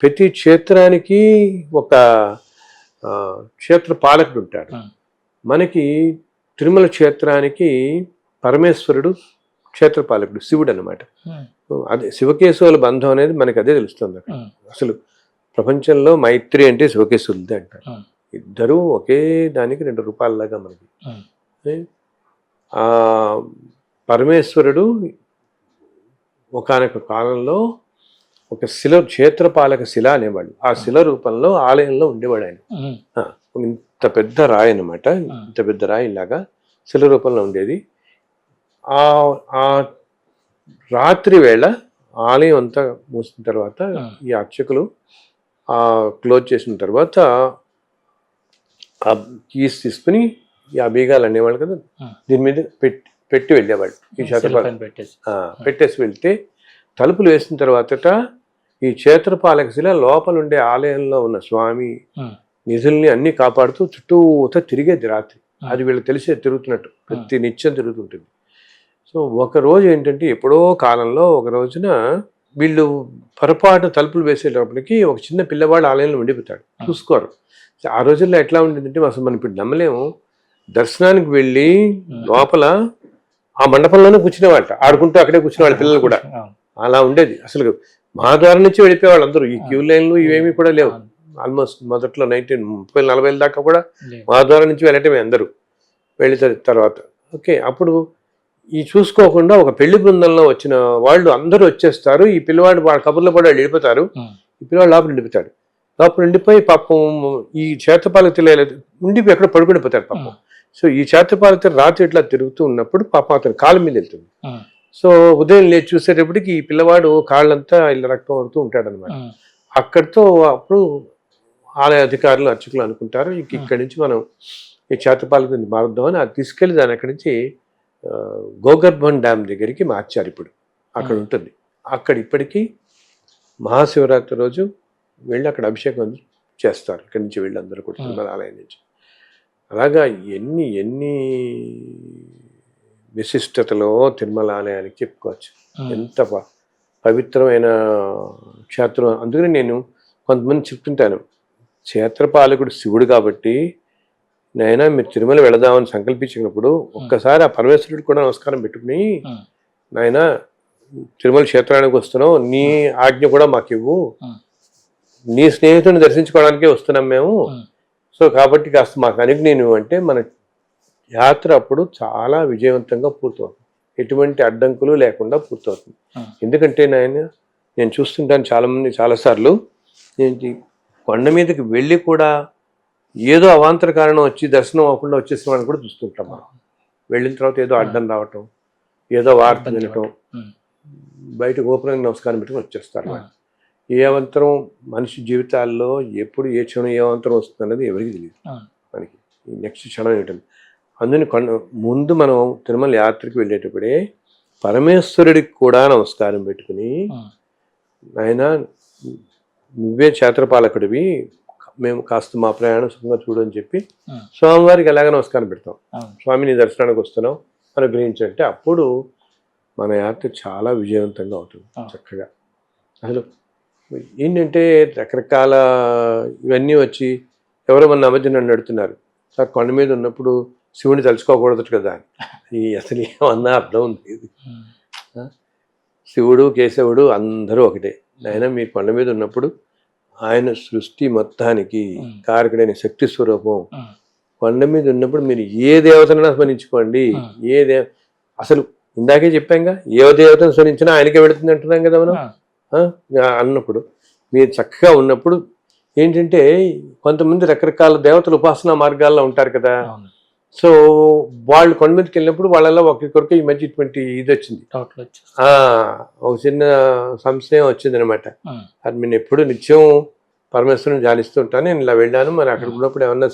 ప్రతి క్షేత్రానికి ఒక క్షేత్ర పాలకుడు ఉంటాడు. మనకి తిరుమల క్షేత్రానికి పరమేశ్వరుడు క్షేత్రపాలకుడు, శివుడు అనమాట. అదే శివకేశవుల బంధం అనేది మనకి అదే తెలుస్తుంది అక్కడ. అసలు ప్రపంచంలో మైత్రి అంటే శివకేశవులదే అంటారు. ఇద్దరూ ఒకే దానికి రెండు రూపాయలలాగా మనకి. ఆ పరమేశ్వరుడు ఒకానొక కాలంలో ఒక శిల, క్షేత్రపాలక శిల అనేవాడు. ఆ శిల రూపంలో ఆలయంలో ఉండేవాడు ఆయన. ఇంత పెద్ద రాయి అనమాట, ఇంత పెద్ద రాయి లాగా శిల రూపంలో ఉండేది. ఆ రాత్రి వేళ ఆలయం అంతా మూసిన తర్వాత ఈ అర్చకులు క్లోజ్ చేసిన తర్వాత ఆ కీస్ తీసుకుని ఆ బీగాలు అనేవాళ్ళు కదా, దీని మీద పెట్టి వెళ్ళేవాళ్ళు. ఈ పెట్టేసి వెళ్తే తలుపులు వేసిన తర్వాత ఈ క్షేత్రపాలక శిల లోపల ఉండే ఆలయంలో ఉన్న స్వామి నిధుల్ని అన్ని కాపాడుతూ చుట్టూతో తిరిగేది రాత్రి. అది వీళ్ళు తెలిసే తిరుగుతున్నట్టు ప్రతి నిత్యం తిరుగుతుంటుంది. సో ఒక రోజు ఏంటంటే ఎప్పుడో కాలంలో ఒక రోజున వీళ్ళు పొరపాటు తలుపులు వేసేటప్పటికి ఒక చిన్న పిల్లవాడు ఆలయంలో ఉండిపోతాడు, చూసుకోరు. ఆ రోజుల్లో ఎట్లా ఉండేదంటే అసలు మనం ఇప్పుడు నమ్మలేము. దర్శనానికి వెళ్ళి లోపల ఆ మండపంలోనే కూర్చునేవాళ్ళ, ఆడుకుంటూ అక్కడే కూర్చునేవాళ్ళ పిల్లలు కూడా. అలా ఉండేది. అసలు మా ద్వారా నుంచి వెళ్ళిపోయేవాళ్ళు అందరూ. ఈ క్యూ లైన్లు ఇవేమీ కూడా లేవు. ఆల్మోస్ట్ మొదట్లో 1930-40 దాకా కూడా మా ద్వారా నుంచి వెళ్ళటమే అందరూ వెళ్ళిన తర్వాత. ఓకే, అప్పుడు ఈ చూసుకోకుండా ఒక పెళ్లి బృందంలో వచ్చిన వాళ్ళు అందరూ వచ్చేస్తారు. ఈ పిల్లవాడు వాళ్ళ కబుర్లో కూడా వాళ్ళు వెళ్ళిపోతారు. ఈ పిల్లవాడు లోపల ఉండిపోతాడు. లోపల ఉండిపోయి పాపం ఈ క్షేత్రపాలక ఉండిపోయి ఎక్కడ పడుకుండిపోతాడు పాపం. సో ఈ క్షేత్రపాలక రాత్రి ఇట్లా తిరుగుతూ ఉన్నప్పుడు పాపం అతను కాళ్ళ మీద వెళ్తుంది. సో ఉదయం లేచి చూసేటప్పటికి ఈ పిల్లవాడు కాళ్ళంతా ఇలా రక్తం పడుతూ ఉంటాడు అనమాట. అక్కడితో అప్పుడు ఆలయ అధికారులు అర్చకులు అనుకుంటారు ఇక్కడి నుంచి మనం ఈ క్షేత్రపాలక మారుద్దామని అది తీసుకెళ్లి దాని అక్కడి నుంచి గోగర్భం డ్యామ్ దగ్గరికి మార్చారు. ఇప్పుడు అక్కడ ఉంటుంది. అక్కడ ఇప్పటికీ మహాశివరాత్రి రోజు వెళ్ళి అక్కడ అభిషేకం చేస్తారు. ఇక్కడి నుంచి వెళ్ళి అందరూ కూడా తిరుమల ఆలయం నుంచి. అలాగా ఎన్ని ఎన్ని విశిష్టతలో తిరుమల ఆలయానికి చెప్పుకోవచ్చు. ఎంత పవిత్రమైన క్షేత్రం. అందుకని నేను కొంతమంది చెప్తుంటాను, క్షేత్రపాలకుడు శివుడు కాబట్టి నాయనా మీరు తిరుమల వెళదామని సంకల్పించినప్పుడు ఒక్కసారి ఆ పరమేశ్వరుడికి కూడా నమస్కారం పెట్టుకుని, నాయనా తిరుమల క్షేత్రానికి వస్తున్నావు, నీ ఆజ్ఞ కూడా మాకు ఇవ్వు, నీ స్నేహితుడిని దర్శించుకోవడానికే వస్తున్నాం మేము, సో కాబట్టి కాస్త మాకు అనుజ్ఞ అంటే మన యాత్ర అప్పుడు చాలా విజయవంతంగా పూర్తవుతుంది. ఎటువంటి అడ్డంకులు లేకుండా పూర్తవుతుంది. ఎందుకంటే నేను చూస్తుంటాను చాలామంది చాలాసార్లు కొండ మీదకి వెళ్ళి కూడా ఏదో అవాంతర కారణం వచ్చి దర్శనం అవ్వకుండా వచ్చేసిన వాళ్ళని కూడా చూస్తుంటాం మనం. వెళ్ళిన తర్వాత ఏదో అడ్డం రావటం, ఏదో వార్త వినటం, బయట గోపురానికి నమస్కారం పెట్టుకుని వచ్చేస్తారు. ఏ అవంతరం మనిషి జీవితాల్లో ఎప్పుడు ఏ క్షణం ఏ అవంతరం వస్తుంది అన్నది ఎవరికి తెలియదు. మనకి ఈ నెక్స్ట్ క్షణం ఏమిటండి. అందుని ముందు మనం తిరుమల యాత్రకు వెళ్ళేటప్పుడే పరమేశ్వరుడికి కూడా నమస్కారం పెట్టుకుని, ఆయన నువ్వే క్షేత్రపాలకుడివి, మేము కాస్త మా ప్రయాణం సుఖంగా చూడని చెప్పి స్వామివారికి ఎలాగ నమస్కారం పెడతాం. స్వామిని దర్శనానికి వస్తున్నాం అనుగ్రహించంటే అప్పుడు మన యాత్ర చాలా విజయవంతంగా అవుతుంది. చక్కగా అసలు ఏంటంటే రకరకాల ఇవన్నీ వచ్చి ఎవరో మన మధ్య నన్ను అడుగుతున్నారు, సార్ కొండ మీద ఉన్నప్పుడు శివుని తలుచుకోకూడదు కదా అని. అసలు ఏమన్నా అర్థం ఉంది? శివుడు కేశవుడు అందరూ ఒకటే. ఆయన మీరు కొండ మీద ఉన్నప్పుడు ఆయన సృష్టి మొత్తానికి కారకుడైన శక్తి స్వరూపం. కొండ మీద ఉన్నప్పుడు మీరు ఏ దేవతనైనా స్మరించుకోండి. అసలు ఇందాకే చెప్పాంగా, ఏ దేవతను స్మరించినా ఆయనకే వెళుతుంది అంటున్నాం కదా మనం. అన్నప్పుడు మీరు చక్కగా ఉన్నప్పుడు ఏంటంటే కొంతమంది రకరకాల దేవతల ఉపాసనా మార్గాల్లో ఉంటారు కదా. సో వాళ్ళు కొండ మీదకి వెళ్ళినప్పుడు వాళ్ళలో ఒకరికొరకు ఈ మధ్య ఇటువంటి ఇది వచ్చింది, ఒక చిన్న సంశయం వచ్చింది అనమాట. అది నేను ఎప్పుడు నిత్యం పరమేశ్వరుని ధ్యానిస్తూ ఉంటాను, నేను ఇలా వెళ్ళాను, మరి అక్కడ ఉన్నప్పుడు ఏమన్నా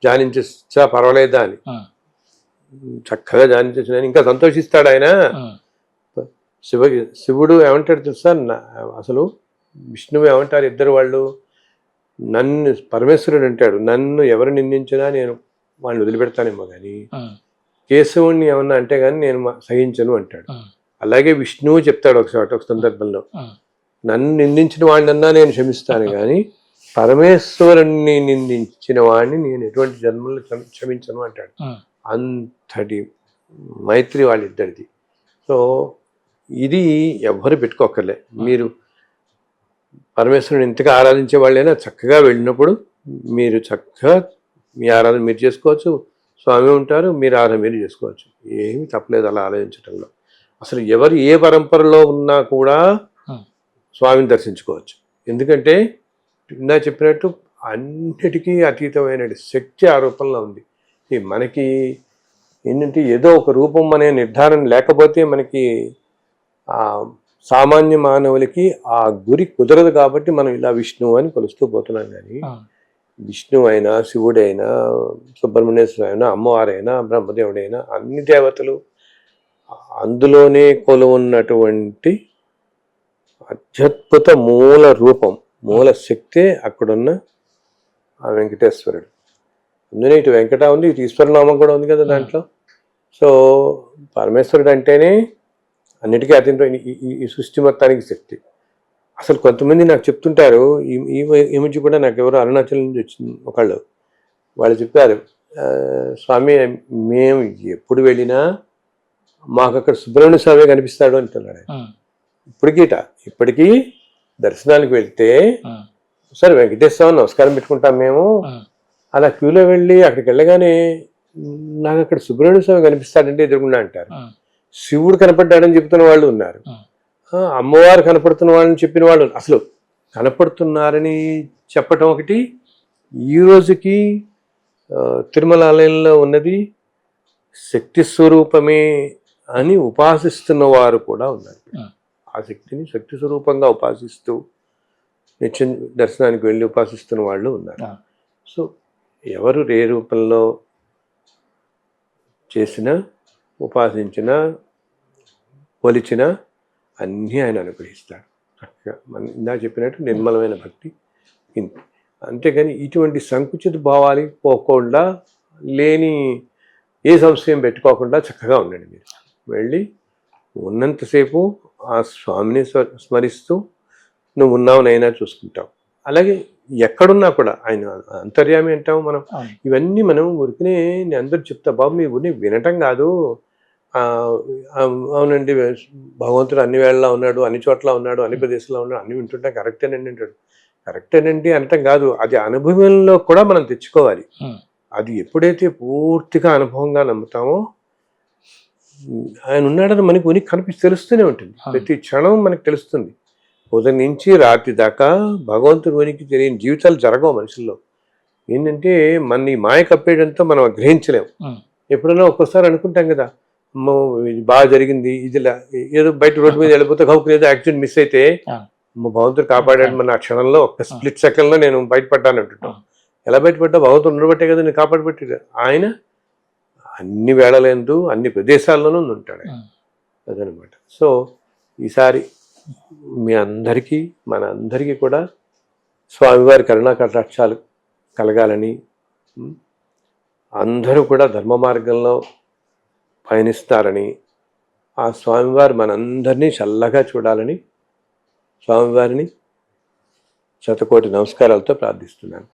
ధ్యానించా పర్వాలేదా అని. చక్కగా ధ్యానించచ్చు, ఇంకా సంతోషిస్తాడు ఆయన. శివుడు ఏమంటాడు తెలుసా, అసలు విష్ణువు ఏమంటారు ఇద్దరు వాళ్ళు, నన్ను పరమేశ్వరుడు అంటాడు, నన్ను ఎవరు నిందించినా నేను వాళ్ళని వదిలిపెడతానేమో కానీ కేశవుణ్ణి ఏమన్నా అంటే కానీ నేను సహించను అంటాడు. అలాగే విష్ణువు చెప్తాడు ఒక సందర్భంలో, నన్ను నిందించిన వాడినన్నా నేను క్షమిస్తాను కానీ పరమేశ్వరుణ్ణి నిందించిన వాడిని నేను ఎటువంటి జన్మలో క్షమించను అంటాడు. అంతటి మైత్రి వాళ్ళిద్దరిది. సో ఇది ఎవ్వరు పెట్టుకోకర్లే. మీరు పరమేశ్వరుని ఇంతగా ఆరాధించే వాళ్ళైనా చక్కగా వెళ్ళినప్పుడు మీరు చక్కగా మీ ఆరాధన మీరు చేసుకోవచ్చు, స్వామి ఉంటారు, మీరు ఆరాధన మీరు చేసుకోవచ్చు, ఏమీ తప్పలేదు అలా ఆలోచించడంలో. అసలు ఎవరు ఏ పరంపరలో ఉన్నా కూడా స్వామిని దర్శించుకోవచ్చు. ఎందుకంటే ఇందా చెప్పినట్టు అన్నిటికీ అతీతమైన శక్తి ఆ రూపంలో ఉంది. మనకి ఏంటంటే ఏదో ఒక రూపం అనే నిర్ధారణ లేకపోతే మనకి సామాన్య మానవులకి ఆ గురి కుదరదు. కాబట్టి మనం ఇలా విష్ణువు అని కొలుస్తూ పోతున్నాం. కానీ విష్ణువు అయినా, శివుడైనా, సుబ్రహ్మణ్యేశ్వరుడు అయినా, అమ్మవారైనా, బ్రహ్మదేవుడైనా అన్ని దేవతలు అందులోనే కొలువున్నటువంటి అత్యద్భుత మూల రూపం, మూల శక్తే అక్కడున్న ఆ వెంకటేశ్వరుడు. అందులో ఇటు వెంకట ఉంది, ఇటు ఈశ్వరనామం కూడా ఉంది కదా దాంట్లో. సో పరమేశ్వరుడు అంటేనే అన్నిటికీ అత్యంత ఈ సృష్టి మొత్తానికి శక్తి. అసలు కొంతమంది నాకు చెప్తుంటారు, ఈ మధ్య కూడా నాకు ఎవరో అరుణాచల్ నుంచి వచ్చింది ఒకళ్ళు, వాళ్ళు చెప్పారు, స్వామి మేము ఎప్పుడు వెళ్ళినా మాకు అక్కడ సుబ్రహ్మణ్య స్వామి కనిపిస్తాడు అంటున్నాడు. ఇప్పటికీ దర్శనానికి వెళ్తే సరే వెంకటేశ్వర నమస్కారం పెట్టుకుంటాం మేము, అలా క్యూలో వెళ్ళి అక్కడికి వెళ్ళగానే నాకు అక్కడ సుబ్రహ్మణ్య స్వామి కనిపిస్తాడంటే ఎదురుకుండా అంటారు. శివుడు కనపడ్డాడని చెప్తున్న వాళ్ళు ఉన్నారు, అమ్మవారు కనపడుతున్న వాళ్ళని చెప్పిన వాళ్ళు. అసలు కనపడుతున్నారని చెప్పటం ఒకటి, ఈ రోజుకి తిరుమల ఆలయంలో ఉన్నది శక్తి స్వరూపమే అని ఉపాసిస్తున్న వారు కూడా ఉన్నారు. ఆ శక్తిని శక్తి స్వరూపంగా ఉపాసిస్తూ నిత్యం దర్శనానికి వెళ్ళి ఉపాసిస్తున్న వాళ్ళు ఉన్నారు. సో ఎవరు ఏ రూపంలో చేసినా, ఉపాసించినా, కొలిచినా అన్నీ ఆయన అనుగ్రహిస్తాడు. చక్కగా మనం ఇందాక చెప్పినట్టు నిర్మలమైన భక్తి. అంతేగాని ఇటువంటి సంకుచిత భావాలు పోకుండా, లేని ఏ సంశయం పెట్టుకోకుండా చక్కగా ఉండండి. మీరు వెళ్ళి ఉన్నంతసేపు ఆ స్వామిని స్మరిస్తూ నువ్వు ఉన్నావునైనా చూసుకుంటావు. అలాగే ఎక్కడున్నా కూడా ఆయన అంతర్యామి అంటాము మనం. ఇవన్నీ మనం ఊరికనే నేను అందరూ చెప్తా, బాబు మీ ఊరిని వినటం కాదు. అవునండి భగవంతుడు అన్ని వేళలా ఉన్నాడు, అన్ని చోట్ల ఉన్నాడు, అన్ని ప్రదేశాల్లో ఉన్నాడు, అన్ని వింటుంటాం, కరెక్టేనండి అంటాడు. కరెక్టేనండి అనటం కాదు, అది అనుభవంలో కూడా మనం తెచ్చుకోవాలి. అది ఎప్పుడైతే పూర్తిగా అనుభవంగా నమ్ముతామో ఆయన ఉన్నాడని మనకి ఉనికి తెలుస్తూనే ఉంటుంది. ప్రతి క్షణం మనకు తెలుస్తుంది. ఉదయం నుంచి రాత్రి దాకా భగవంతుడి ఉనికి తెలియని జీవితాలు జరగవు మనుషుల్లో. ఏంటంటే మన ఈ మాయ కప్పేయడంతో మనం గ్రహించలేము. ఎప్పుడైనా ఒక్కోసారి అనుకుంటాం కదా, అమ్మో ఇది బాగా జరిగింది, ఇది ఏదో బయట రోడ్డు మీద వెళ్ళిపోతే కౌకు ఏదో యాక్సిడెంట్ మిస్ అయితే అమ్మ భగవంతుడు కాపాడాడు మన ఆ క్షణంలో, ఒక్క స్ప్లిట్ సెకండ్లో నేను బయటపడ్డాను అంటుంటాం. ఎలా బయటపడ్డా? భగవంతుడు ఉండబట్టే కదా నేను కాపాడబెట్టాడు. ఆయన అన్ని వేళలందు అన్ని ప్రదేశాల్లోనూ ఉంటాడు. అదనమాట. సో ఈసారి మీ అందరికీ, మన అందరికీ కూడా స్వామివారి కరుణా కటాక్షాలు కలగాలని, అందరూ కూడా ధర్మ మార్గంలో పయనిస్తారని, ఆ స్వామివారు మనందరినీ చల్లగా చూడాలని స్వామివారిని శతకోటి నమస్కారాలతో ప్రార్థిస్తున్నాను.